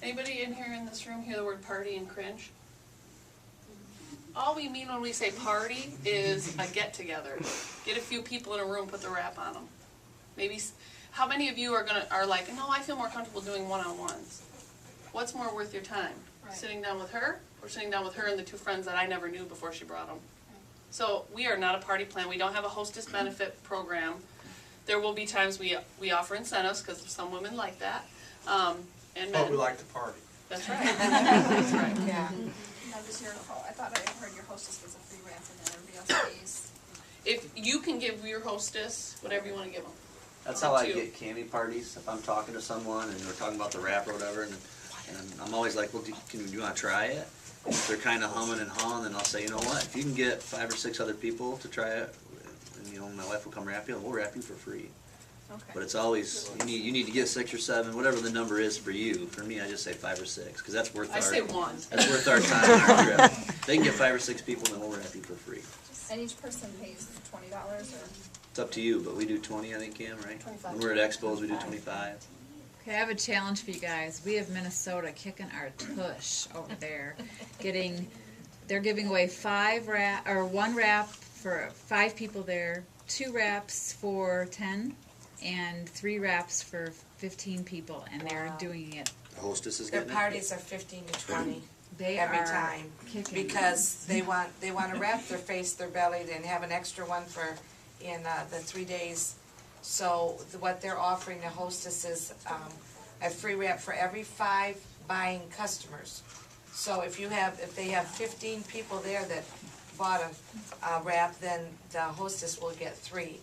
Anybody in here in this room hear the word party and cringe? All we mean when we say party is a get-together. Get a few people in a room, put the wrap on them. Maybe, how many of you are like, no, I feel more comfortable doing one-on-ones? What's more worth your time? Right. Sitting down with her, or sitting down with her and the two friends that I never knew before she brought them? So we are not a party plan. We don't have a hostess benefit program. There will be times we offer incentives, because some women like that, and men. But we like to party. That's right. That's right. Yeah. I thought I heard your hostess was a free ramp and then everybody else pays. If you can give your hostess whatever you want to give them. That's how I get cami parties. If I'm talking to someone and we're talking about the wrap or whatever, and I'm always like, well, do you want to try it? If they're kind of humming and hawing, then I'll say, you know what? If you can get 5 or 6 other people to try it, and my wife will come wrap you, and we'll wrap you for free. Okay. But it's always you need to get 6 or 7, whatever the number is for you. For me, I just say 5 or 6, because that's worth I say 1. That's worth our time and our trip. They can get 5 or 6 people, then we'll wrap you for free. And each person pays $20 or? It's up to you, but we do 20, I think, Cam, right? 25. When we're at expos, we do 25. Okay, I have a challenge for you guys. We have Minnesota kicking our tush over there. They're giving away 1 wrap for 5 people there, 2 wraps for 10, and 3 wraps for 15 people, and they're doing it. The hostess is Their getting parties are 15 to 20 They every are time kicking. because they want to wrap their face, their belly, and have an extra one for in the 3 days. So what they're offering the hostess is a free wrap for every 5 buying customers. So if they have 15 people there that bought a wrap, then the hostess will get 3.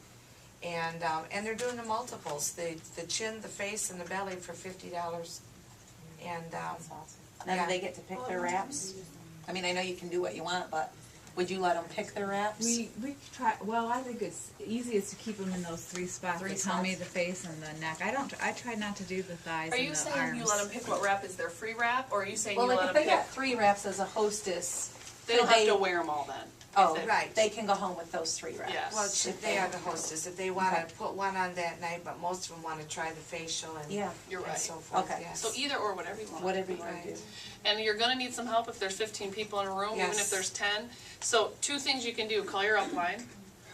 And they're doing the multiples, the chin, the face, and the belly for $50. And That's awesome. Now, do they get to pick their wraps? I mean, I know you can do what you want, but would you let them pick their wraps? We try. Well, I think it's easiest to keep them in those 3 spots: the tummy, the face, and the neck. I try not to do the thighs. Are and you the saying arms. you let them pick what wrap is their free wrap, or are you saying Well, you like let if them they pick? got 3 wraps as a hostess, They don't have to wear them all then. oh, If it- right. they can go home with those 3 wraps. Yes. well, they are the hostess. If they want to put one on that night, but most of them want to try the facial and, Yeah, You're and right. so forth. Okay. Yes. So either or, whatever you want. whatever you want Right. to do. And you're gonna need some help if there's 15 people in a room, even Yes. if there's 10. So 2 things you can do: call your upline,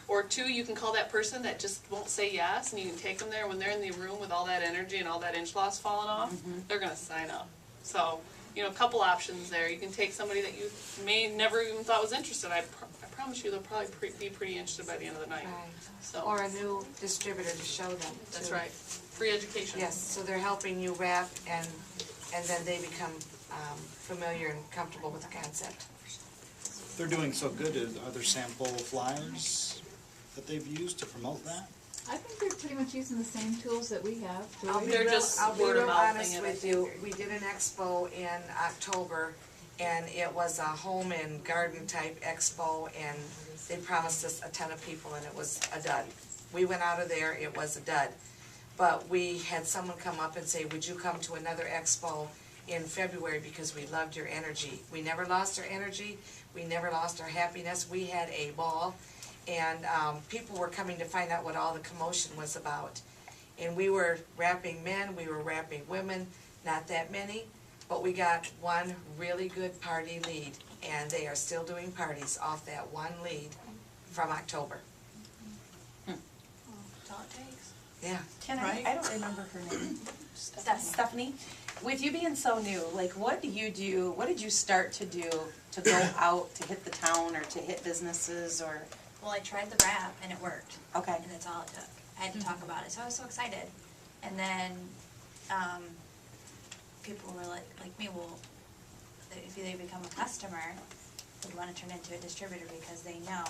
or 2, you can call that person that just won't say yes, and you can take them there when they're in the room with all that energy and all that inch loss falling off. They're gonna sign up. So a couple options there. You can take somebody that you may never even thought was interested. I promise you, they'll probably be pretty interested by the end of the night. Right. So Or a new distributor to show them. that's too. right. Free education. Yes, so they're helping you wrap and then they become familiar and comfortable with the concept. They're doing so good. Are there sample flyers that they've used to promote that? I think they're pretty much using the same tools that we have. They're just I'll be word of real mouthing honest it, I with think. you. We did an expo in October, and it was a home and garden type expo, and they promised us a ton of people, and it was a dud. We went out of there, it was a dud. But we had someone come up and say, would you come to another expo in February because we loved your energy. We never lost our energy, we never lost our happiness, we had a ball. And people were coming to find out what all the commotion was about. And we were wrapping men, we were wrapping women, not that many, but we got one really good party lead, and they are still doing parties off that one lead from October. That's all it takes. Yeah. Can Right. I don't remember her name. Stephanie, with you being so new, like what did you start to do to go out, to hit the town or to hit businesses or? Well, I tried the wrap and it worked. Okay. And that's all it took. I had to talk about it, so I was so excited. And then people were like me, well, if they become a customer, they want to turn into a distributor because they know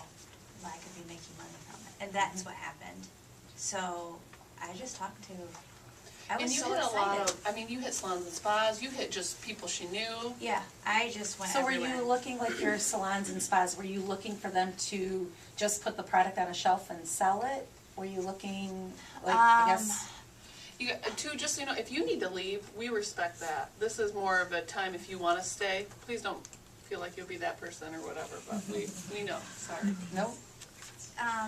that I could be making money from it. And that's what happened. So I just talked to. I was And you so hit excited. a lot of, you hit salons and spas, you hit just people she knew. Yeah, I just went So were everywhere. you looking, like your salons and spas, were you looking for them to just put the product on a shelf and sell it? Were you looking, like, I guess? You got, too, just so you know, if you need to leave, we respect that. This is more of a time if you want to stay. Please don't feel like you'll be that person or whatever, but we know, sorry. No?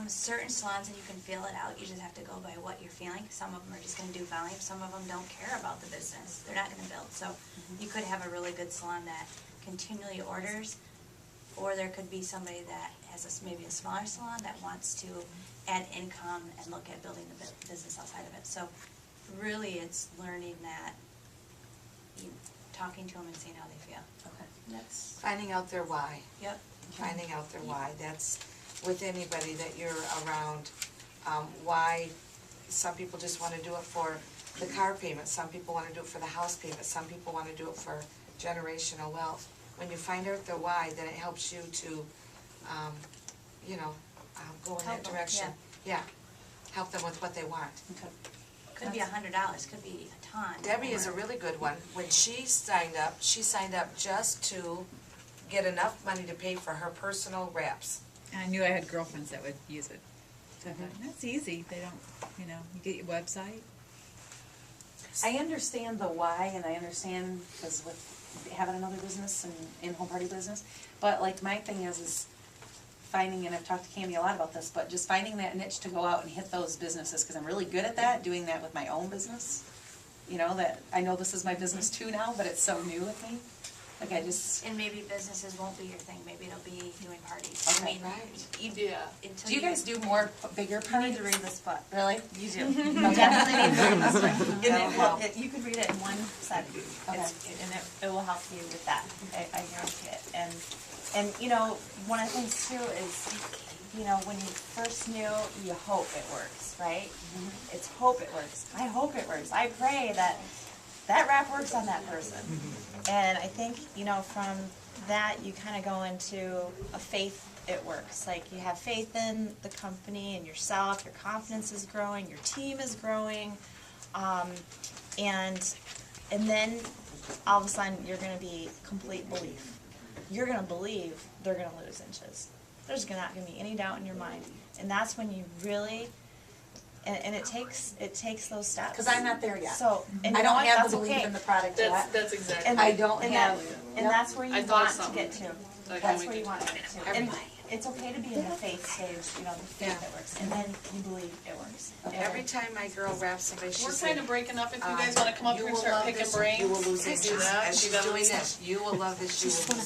certain salons and you can feel it out, you just have to go by what you're feeling. Some of them are just gonna do volume, some of them don't care about the business, they're not gonna build. So you could have a really good salon that continually orders, or there could be somebody that has maybe a smaller salon that wants to add income and look at building the business outside of it. So really it's learning that, talking to them and seeing how they feel. Okay. That's, Finding out their why, yep. finding out their why, that's with anybody that you're around. Why, some people just wanna do it for the car payment, some people wanna do it for the house payment, some people wanna do it for generational wealth. When you find out their why, then it helps you to, go in Help that them, direction. Yeah, help them with what they want. Could be $100, could be a ton. Debbie is a really good one. When she signed up just to get enough money to pay for her personal wraps. And I knew I had girlfriends that would use it. So I thought, that's easy, they don't, you get your website. I understand the why, and I understand, because with having another business and in-home party business, but like my thing is finding, and I've talked to Candy a lot about this, but just finding that niche to go out and hit those businesses, because I'm really good at that, doing that with my own business. That, I know this is my business too now, but it's so new with me. Like I just, And maybe businesses won't be your thing, maybe it'll be doing parties. Okay. I mean, Right. Yeah. until do you guys do more bigger You parties? need to read this book. Really? You do. You definitely need to read this book. And it will- You could read it in one setting, Okay. and it will help you with that, I guarantee it. And one of the things too is, when you first knew, you hope it works, right? It's hope it works. I hope it works. I pray that wrap works on that person. And I think, from that, you kind of go into a faith it works. Like, you have faith in the company and yourself, your confidence is growing, your team is growing, and then all of a sudden, you're going to be complete belief. You're going to believe they're going to lose inches. There's not going to be any doubt in your mind. And that's when you really, and it takes those steps. Because I'm not there yet. So, and I you know don't what? have That's the belief okay. in the product yet. That's exactly. And I don't and have. and that's where you I thought want to something. get to. Like, That's when where we you want to get to. And it's okay to be in the faith stage, the faith that works, and then you believe it works. Every time my girl wraps somebody, she We're says, kind of breaking up. If you guys want to come up you here and will start love picking this, brains, you will lose do inches. that. As You she's gotta doing lose this, you will love this, you will lose